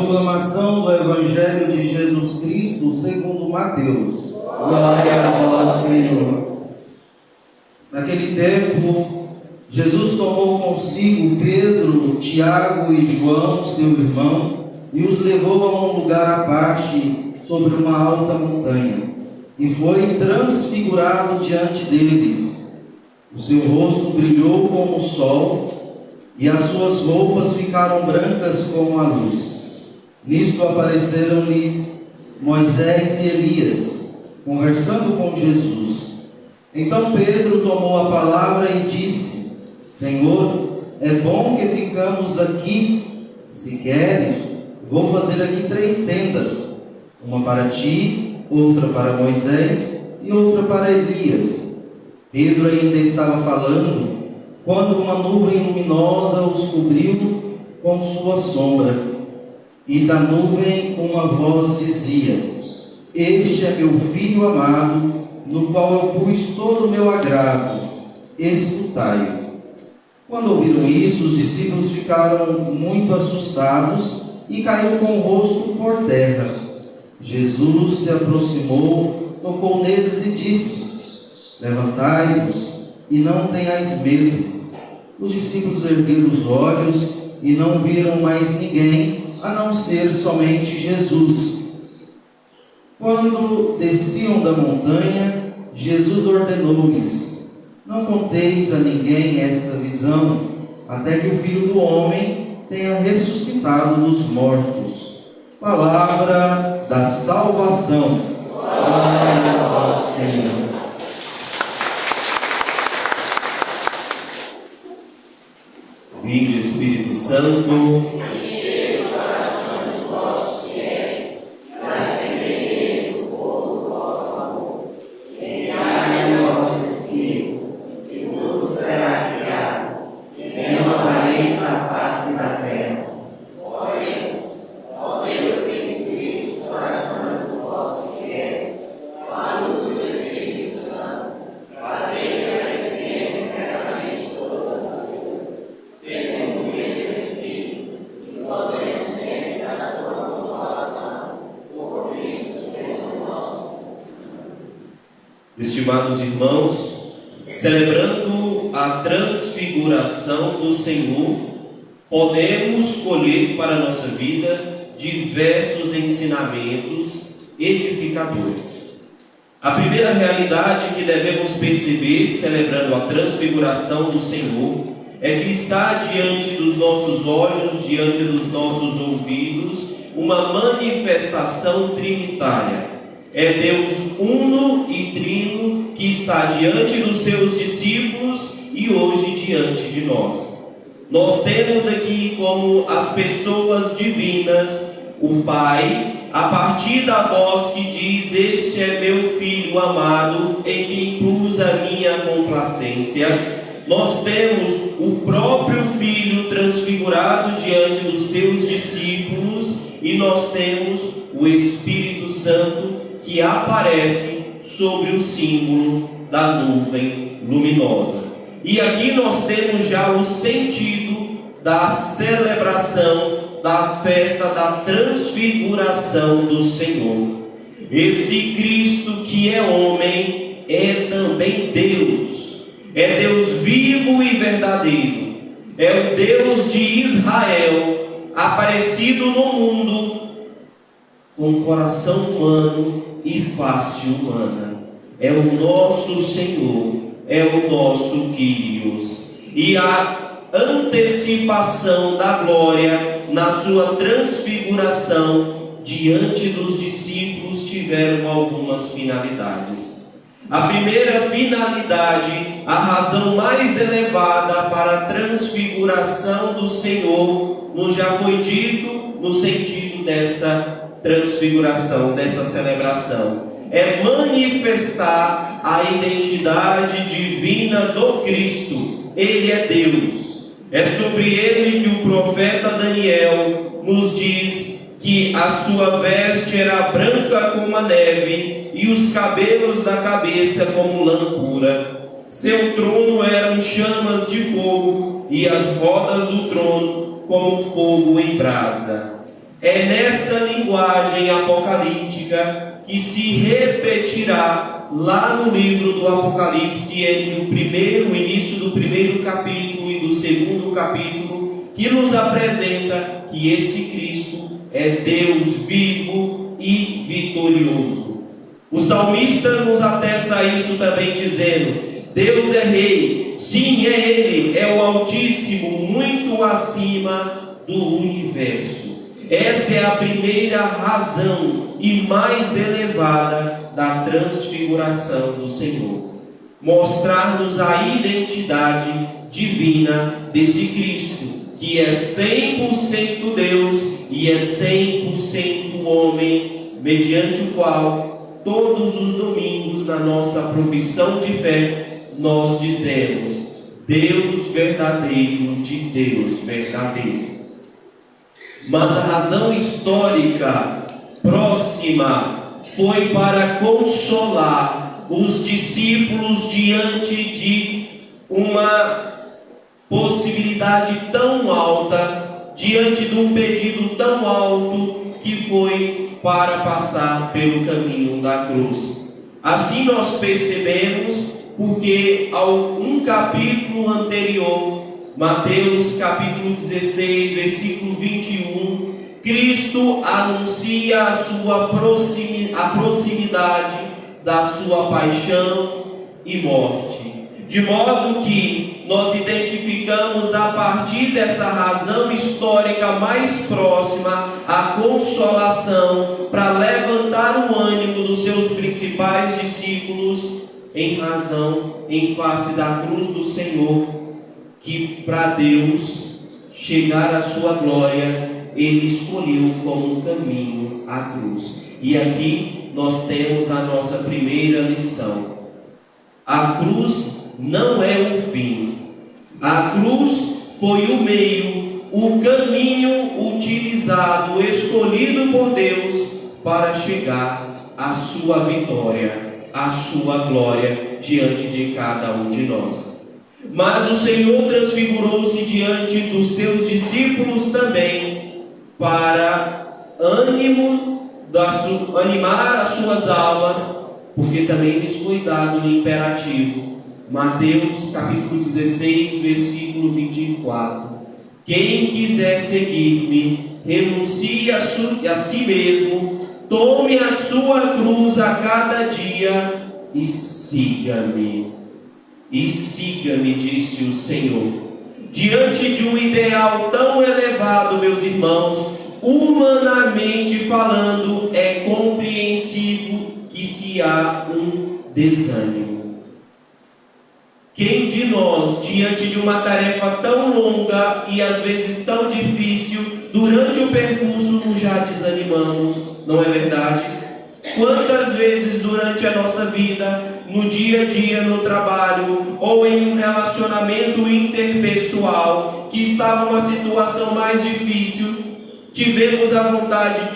Proclamação do Evangelho de Jesus Cristo segundo Mateus. Glória a vós, Senhor. Naquele tempo, Jesus tomou consigo Pedro, Tiago e João, seu irmão, e os levou a um lugar à parte, sobre uma alta montanha, e foi transfigurado diante deles. O seu rosto brilhou como o sol, e as suas roupas ficaram brancas como a luz. Nisto apareceram-lhe Moisés e Elias, conversando com Jesus. Então Pedro tomou a palavra e disse: Senhor, é bom que ficamos aqui. Se queres, vou fazer aqui 3 tendas, uma para ti, outra para Moisés e outra para Elias. Pedro ainda estava falando, quando uma nuvem luminosa os cobriu com sua sombra. E da nuvem uma voz dizia: Este é meu filho amado, no qual eu pus todo o meu agrado, escutai-o. Quando ouviram isso, os discípulos ficaram muito assustados e caíram com o rosto por terra. Jesus se aproximou, tocou neles e disse: Levantai-vos e não tenhais medo. Os discípulos ergueram os olhos e não viram mais ninguém, a não ser somente Jesus. Quando desciam da montanha, Jesus ordenou-lhes: Não conteis a ninguém esta visão, até que o Filho do Homem tenha ressuscitado dos mortos. Palavra da salvação. Glória a vós, Senhor. Vinde, Espírito Santo. Estimados irmãos, celebrando a transfiguração do Senhor, podemos colher para a nossa vida diversos ensinamentos edificadores. A primeira realidade que devemos perceber, celebrando a transfiguração do Senhor, é que está diante dos nossos olhos, diante dos nossos ouvidos, uma manifestação trinitária. É Deus uno e trino que está diante dos seus discípulos e hoje diante de nós. Nós temos aqui como as pessoas divinas, o Pai, a partir da voz que diz: Este é meu Filho amado, em quem pus a minha complacência. Nós temos o próprio Filho transfigurado diante dos seus discípulos e nós temos o Espírito Santo que aparece sobre o símbolo da nuvem luminosa. E aqui nós temos já o sentido da celebração da festa da transfiguração do Senhor. Esse Cristo que é homem é também Deus. É Deus vivo e verdadeiro. É o Deus de Israel aparecido no mundo com coração humano e face humana. É o nosso Senhor, é o nosso Kyrios. E a antecipação da glória na sua transfiguração diante dos discípulos tiveram algumas finalidades. A primeira finalidade, a razão mais elevada para a transfiguração do Senhor, nos já foi dito no sentido dessa transfiguração, dessa celebração. É manifestar a identidade divina do Cristo. Ele é Deus. É sobre ele que o profeta Daniel nos diz que a sua veste era branca como a neve e os cabelos da cabeça como lã pura. Seu trono eram chamas de fogo e as rodas do trono como fogo em brasa. É nessa linguagem apocalíptica que se repetirá lá no livro do Apocalipse, entre o início do primeiro capítulo e do segundo capítulo, que nos apresenta que esse Cristo é Deus vivo e vitorioso. O salmista nos atesta isso também, dizendo: Deus é rei, sim, é Ele, é o Altíssimo, muito acima do universo. Essa é a primeira razão e mais elevada da transfiguração do Senhor. Mostrar-nos a identidade divina desse Cristo, que é 100% Deus e é 100% homem, mediante o qual todos os domingos na nossa profissão de fé nós dizemos: Deus verdadeiro de Deus verdadeiro. Mas a razão histórica próxima foi para consolar os discípulos diante de uma possibilidade tão alta, diante de um pedido tão alto, que foi para passar pelo caminho da cruz. Assim nós percebemos, porque um capítulo anterior, Mateus capítulo 16, versículo 21, Cristo anuncia a proximidade da sua paixão e morte. De modo que nós identificamos a partir dessa razão histórica mais próxima a consolação para levantar o ânimo dos seus principais discípulos em face da cruz do Senhor, que para Deus chegar à sua glória, Ele escolheu como caminho a cruz. E aqui nós temos a nossa primeira lição. A cruz não é o fim. A cruz foi o meio, o caminho utilizado, escolhido por Deus para chegar à sua vitória, à sua glória diante de cada um de nós. Mas o Senhor transfigurou-se diante dos seus discípulos também, para animar as suas almas, porque também lhes foi dado o imperativo. Mateus capítulo 16, versículo 24. Quem quiser seguir-me, renuncie a si mesmo, tome a sua cruz a cada dia e siga-me. E siga-me, disse o Senhor. Diante de um ideal tão elevado, meus irmãos, humanamente falando, é compreensível que se há um desânimo. Quem de nós, diante de uma tarefa tão longa e às vezes tão difícil, durante o percurso nos já desanimamos, não é verdade? Quantas vezes durante a nossa vida, no dia a dia, no trabalho, ou em um relacionamento interpessoal, que estava uma situação mais difícil, tivemos a vontade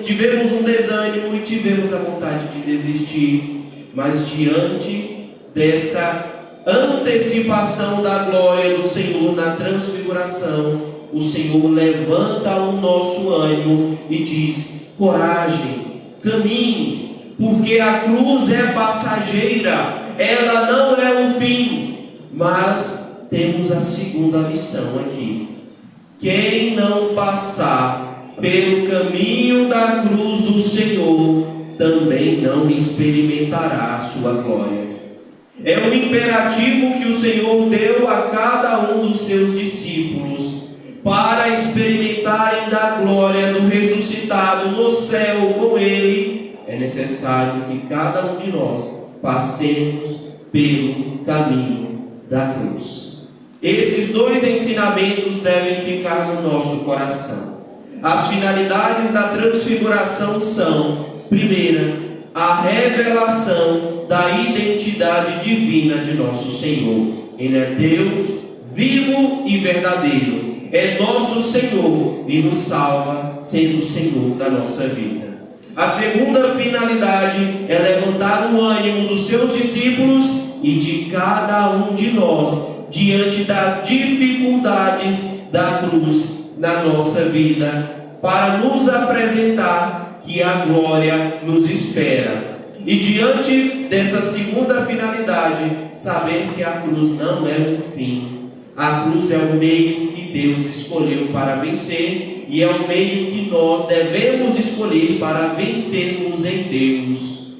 tivemos um desânimo e tivemos a vontade de desistir. Mas diante dessa antecipação da glória do Senhor na transfiguração, o Senhor levanta o nosso ânimo e diz: coragem, caminhe, porque a cruz é passageira, ela não é o fim. Mas temos a segunda lição aqui: quem não passar pelo caminho da cruz do Senhor também não experimentará a sua glória. É um imperativo que o Senhor deu a cada um dos seus discípulos para experimentarem da glória do ressuscitado no céu com Ele. É necessário que cada um de nós passemos pelo caminho da cruz. Esses dois ensinamentos devem ficar no nosso coração. As finalidades da transfiguração são, primeira, a revelação da identidade divina de nosso Senhor. Ele é Deus vivo e verdadeiro. É nosso Senhor e nos salva, sendo o Senhor da nossa vida. A segunda finalidade é levantar o ânimo dos seus discípulos e de cada um de nós diante das dificuldades da cruz na nossa vida, para nos apresentar que a glória nos espera. E diante dessa segunda finalidade, saber que a cruz não é um fim. A cruz é o meio que Deus escolheu para vencer, e é o meio que nós devemos escolher para vencermos em Deus.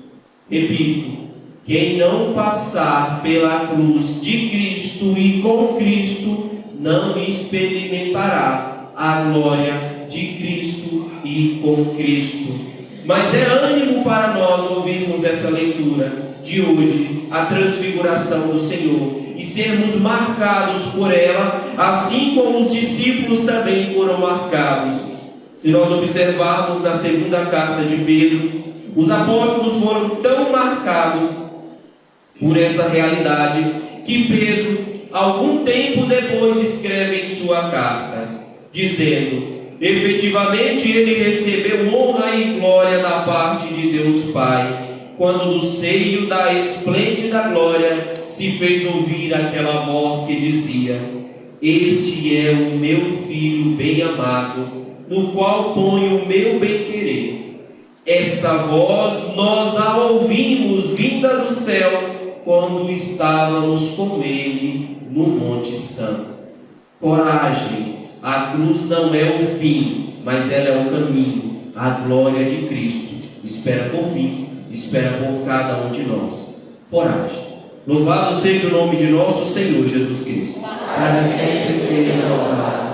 Repito, quem não passar pela cruz de Cristo e com Cristo, não experimentará a glória de Cristo e com Cristo. Mas é ânimo para nós ouvirmos essa leitura de hoje, a transfiguração do Senhor, e sermos marcados por ela, assim como os discípulos também foram marcados. Se nós observarmos na segunda carta de Pedro, os apóstolos foram tão marcados por essa realidade que Pedro, algum tempo depois, escreve em sua carta, dizendo: efetivamente ele recebeu honra e glória da parte de Deus Pai, quando do seio da esplêndida glória se fez ouvir aquela voz que dizia: este é o meu filho bem amado, no qual ponho o meu bem-querer. Esta voz nós a ouvimos vinda do céu, quando estávamos com ele no Monte Santo. Coragem, a cruz não é o fim, mas ela é o caminho, a glória de Cristo. Espera por mim, espera por cada um de nós. Coragem. Louvado seja o nome de nosso Senhor Jesus Cristo. Para sempre seja louvado.